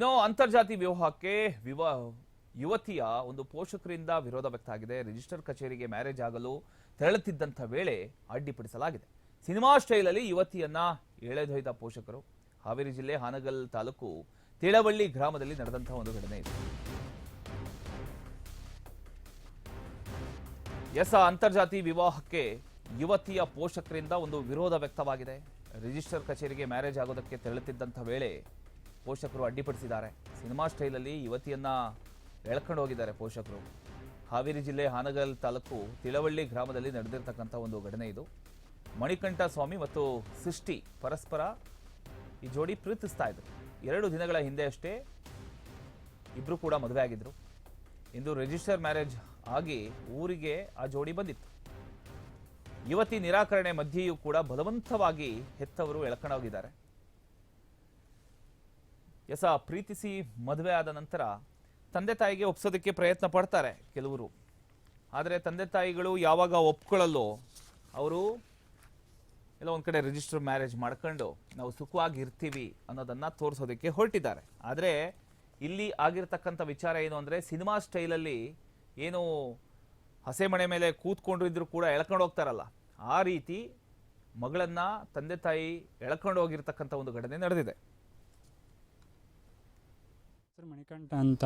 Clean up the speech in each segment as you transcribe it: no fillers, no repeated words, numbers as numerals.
ಇನ್ನು ಅಂತರ್ಜಾತಿ ವಿವಾಹಕ್ಕೆ ಯುವತಿಯ ಒಂದು ಪೋಷಕರಿಂದ ವಿರೋಧ ವ್ಯಕ್ತ ಆಗಿದೆ. ರಿಜಿಸ್ಟರ್ ಕಚೇರಿಗೆ ಮ್ಯಾರೇಜ್ ಆಗಲು ತೆರಳುತ್ತಿದ್ದಂಥ ವೇಳೆ ಅಡ್ಡಿಪಡಿಸಲಾಗಿದೆ. ಸಿನಿಮಾ ಸ್ಟೈಲಲ್ಲಿ ಯುವತಿಯನ್ನ ಎಳೆದೊಯ್ದ ಪೋಷಕರು. ಹಾವೇರಿ ಜಿಲ್ಲೆ ಹಾನಗಲ್ ತಾಲೂಕು ತಿಳವಳ್ಳಿ ಗ್ರಾಮದಲ್ಲಿ ನಡೆದಂತಹ ಒಂದು ಘಟನೆ ಇದೆ. ಅಂತರ್ಜಾತಿ ವಿವಾಹಕ್ಕೆ ಯುವತಿಯ ಪೋಷಕರಿಂದ ಒಂದು ವಿರೋಧ ವ್ಯಕ್ತವಾಗಿದೆ. ರಿಜಿಸ್ಟರ್ ಕಚೇರಿಗೆ ಮ್ಯಾರೇಜ್ ಆಗೋದಕ್ಕೆ ತೆರಳುತ್ತಿದ್ದಂಥ ವೇಳೆ ಪೋಷಕರು ಅಡ್ಡಿಪಡಿಸಿದ್ದಾರೆ. ಸಿನಿಮಾ ಸ್ಟೈಲಲ್ಲಿ ಯುವತಿಯನ್ನ ಎಳ್ಕೊಂಡು ಹೋಗಿದ್ದಾರೆ ಪೋಷಕರು. ಹಾವೇರಿ ಜಿಲ್ಲೆ ಹಾನಗಲ್ ತಾಲೂಕು ತಿಳವಳ್ಳಿ ಗ್ರಾಮದಲ್ಲಿ ನಡೆದಿರ್ತಕ್ಕಂಥ ಒಂದು ಘಟನೆ ಇದು. ಮಣಿಕಂಠ ಸ್ವಾಮಿ ಮತ್ತು ಸೃಷ್ಟಿ ಪರಸ್ಪರ ಈ ಜೋಡಿ ಪ್ರೀತಿಸ್ತಾ ಇದ್ರು. 2 ದಿನಗಳ ಹಿಂದೆ ಅಷ್ಟೇ ಇಬ್ರು ಕೂಡ ಮದುವೆ ಆಗಿದ್ರು. ಇಂದು ರಿಜಿಸ್ಟರ್ ಮ್ಯಾರೇಜ್ ಆಗಿ ಊರಿಗೆ ಆ ಜೋಡಿ ಬಂದಿತ್ತು. ಯುವತಿ ನಿರಾಕರಣೆ ಮಧ್ಯೆಯೂ ಕೂಡ ಬಲವಂತವಾಗಿ ಹೆತ್ತವರು ಎಳ್ಕೊಂಡು ಹೋಗಿದ್ದಾರೆ. ಪ್ರೀತಿಸಿ ಮದುವೆ ಆದ ನಂತರ ತಂದೆ ತಾಯಿಗೆ ಒಪ್ಸೋದಕ್ಕೆ ಪ್ರಯತ್ನ ಪಡ್ತಾರೆ ಕೆಲವರು. ಆದರೆ ತಂದೆ ತಾಯಿಗಳು ಯಾವಾಗ ಒಪ್ಕೊಳ್ಳಲ್ಲೋ ಅವರು ಎಲ್ಲ ಒಂದು ಕಡೆ ರಿಜಿಸ್ಟರ್ ಮ್ಯಾರೇಜ್ ಮಾಡ್ಕೊಂಡು ನಾವು ಸುಖವಾಗಿ ಇರ್ತೀವಿ ಅನ್ನೋದನ್ನ ತೋರಿಸೋದಕ್ಕೆ ಹೊರಟಿದ್ದಾರೆ. ಆದರೆ ಇಲ್ಲಿ ಆಗಿರ್ತಕ್ಕಂಥ ವಿಚಾರ ಏನು ಅಂದರೆ, ಸಿನಿಮಾ ಸ್ಟೈಲಲ್ಲಿ ಏನು ಹಸೆ ಮಣೆ ಮೇಲೆ ಕೂತ್ಕೊಂಡು ಇದ್ರು ಕೂಡ ಎಳ್ಕೊಂಡು ಹೋಗ್ತಾರಲ್ಲ, ಆ ರೀತಿ ಮಗಳನ್ನ ತಂದೆ ತಾಯಿ ಎಳ್ಕೊಂಡು ಹೋಗಿರ್ತಕ್ಕಂಥ ಒಂದು ಘಟನೆ ನಡೆದಿದೆ. ಸರ್, ಮಣಿಕಂಠ ಅಂತ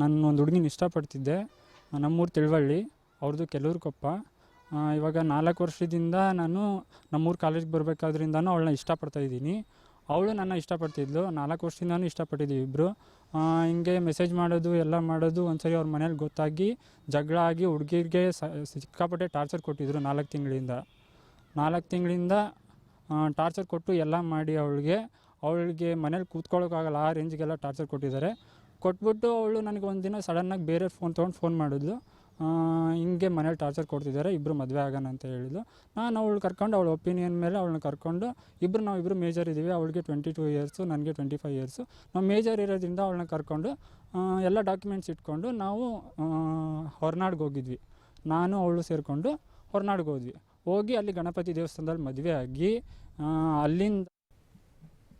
ನಾನು ಒಂದು ಹುಡುಗಿನ ಇಷ್ಟಪಡ್ತಿದ್ದೆ. ನಮ್ಮೂರು ತಿಳುವಳ್ಳಿ, ಅವ್ರದ್ದು ಕೆಲೂರ್ಕೊಪ್ಪ. ಇವಾಗ 4 ವರ್ಷದಿಂದ ನಾನು ನಮ್ಮೂರು ಕಾಲೇಜಿಗೆ ಬರಬೇಕಾದ್ರಿಂದನೂ ಅವಳನ್ನ ಇಷ್ಟಪಡ್ತಾಯಿದ್ದೀನಿ. ಅವಳು ನನ್ನ ಇಷ್ಟಪಡ್ತಿದ್ಲು. 4 ವರ್ಷದಿಂದನೂ ಇಷ್ಟಪಟ್ಟಿದ್ದೀವಿ ಇಬ್ಬರು. ಹಿಂಗೆ ಮೆಸೇಜ್ ಮಾಡೋದು ಎಲ್ಲ ಮಾಡೋದು. ಒಂದ್ಸರಿ ಅವ್ರ ಮನೇಲಿ ಗೊತ್ತಾಗಿ ಜಗಳ ಆಗಿ ಹುಡುಗಿರಿಗೆ ಸಿಕ್ಕಾಪಟ್ಟೆ ಟಾರ್ಚರ್ ಕೊಟ್ಟಿದ್ರು. 4 ತಿಂಗಳಿಂದ ಟಾರ್ಚರ್ ಕೊಟ್ಟು ಎಲ್ಲ ಮಾಡಿ ಅವಳಿಗೆ ಮನೇಲಿ ಕೂತ್ಕೊಳ್ಳೋಕ್ಕಾಗಲ್ಲ, ಆ ರೇಂಜ್ಗೆಲ್ಲ ಟಾರ್ಚರ್ ಕೊಟ್ಟಿದ್ದಾರೆ. ಕೊಟ್ಬಿಟ್ಟು ಅವಳು ನನಗೆ ಒಂದಿನ ಸಡನ್ನಾಗಿ ಬೇರೆ ಫೋನ್ ಮಾಡಿದ್ಲು. ಹಿಂಗೆ ಮನೇಲಿ ಟಾರ್ಚರ್ ಕೊಡ್ತಿದ್ದಾರೆ, ಇಬ್ಬರು ಮದುವೆ ಆಗೋಣ ಅಂತ ಹೇಳಿದ್ಲು. ನಾನು ಅವಳು ಕರ್ಕೊಂಡು, ಅವಳ ಒಪಿನಿಯನ್ ಮೇಲೆ ಅವಳನ್ನ ಕರ್ಕೊಂಡು ನಾವಿಬ್ಬರು ಮೇಜರ್ ಇದ್ದೀವಿ. ಅವಳಿಗೆ 22 ಇಯರ್ಸು, ನನಗೆ 25 ಇಯರ್ಸು. ನಾವು ಮೇಜರ್ ಇರೋದ್ರಿಂದ ಅವಳನ್ನ ಕರ್ಕೊಂಡು ಎಲ್ಲ ಡಾಕ್ಯುಮೆಂಟ್ಸ್ ಇಟ್ಕೊಂಡು ನಾವು ಹೊರನಾಡಿಗೆ ಹೋಗಿದ್ವಿ. ನಾನು ಅವಳು ಸೇರಿಕೊಂಡು ಹೊರನಾಡಿಗೆ ಹೋದ್ವಿ. ಹೋಗಿ ಅಲ್ಲಿ ಗಣಪತಿ ದೇವಸ್ಥಾನದಲ್ಲಿ ಮದುವೆ ಆಗಿ ಅಲ್ಲಿಂದ